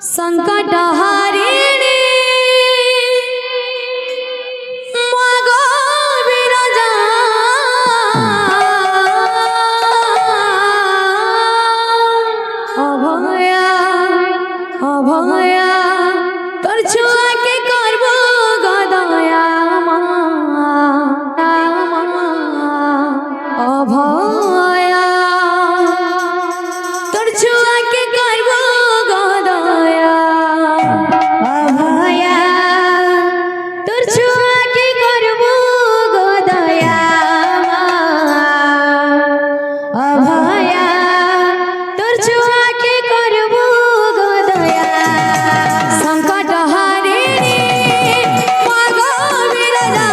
संकट हारिणी मागो बिराजा अभया अभया तोर छुआ के करबो गदया अभया तोर छुआ के करबो गदया अभया तोर छुआ के करबो गदया अभया तोर छुआ के करबो गदया संकट हारिणी मागो बिराजा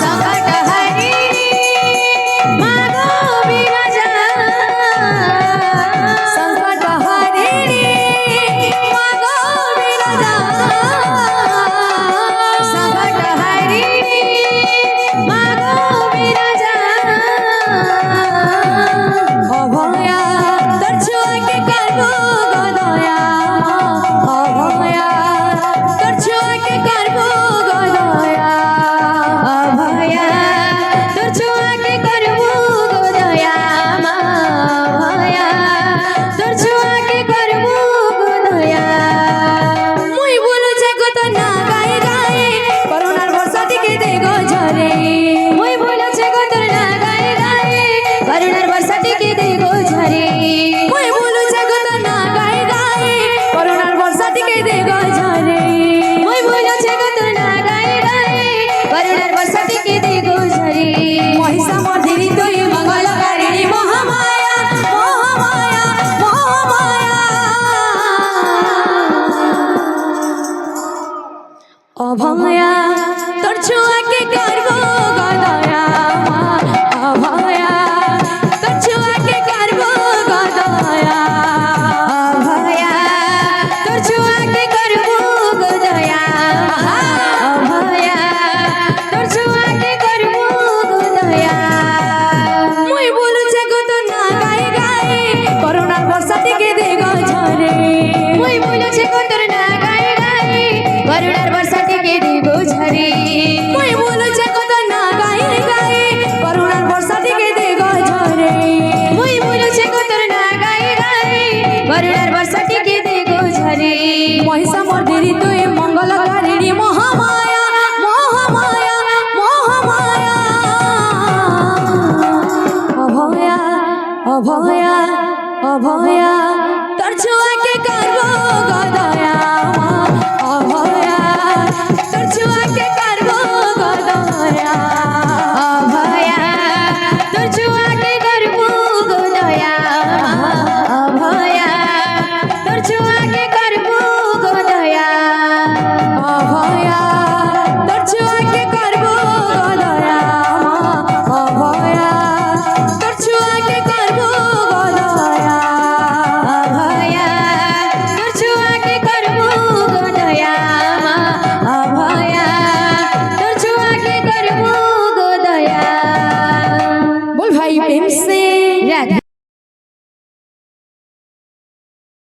संकट हारिणी मागो बिराजा संकट हारिणी मागो बिराजा संकट हारिणी मागो बिराजा अभया तोर छुआ के करबो गदया अभया तोर छुआ के करबो गदया अभया तोर छुआ के करबो गदया अभया तोर छुआ के करबो गदया मुई बोलो जगत ना गाए गाए করোনার বর্ষা থেকে দেগো ঝরে মুই बोलो जगत ना गाए गाए করোনার বর্ষা থেকে দেগো ঝরে মুই बोलो जगत ना गाए गाए করোনার বর্ষা থেকে দেগো ঝরে মুই बोलो जगत ना गाए गाए করোনার বর্ষা থেকে দেগো ঝরে মহিষা মর্দিনী তুই মঙ্গলকারিণী মহামায়া মহামায়া মহামায়া अभया तोर छुआ के करबो गदया अभया तोर छुआ के करबो गदया अभया तोर छुआ के करबो गदया अभया तोर छुआ के करबो गदया मुई बोलु जगत ना गाए गाए করোনার বর্ষা থেকে দেগো ঝরে মুই बोलु जगत ना गाए गाए করোনার বর্ষা থেকে দেগো ঝরে মুই बोलु जगत ना गाए गाए করোনার বর্ষা থেকে দেগো ঝরে মুই बोलु जगत ना गाए गाए করোনার বর্ষা থেকে দেগো ঝরে মহিষা মর্দিনী তুই মঙ্গলকারিণী মহামায়া মহামায়া মহামায়া অভয়া অভয়া অভয়া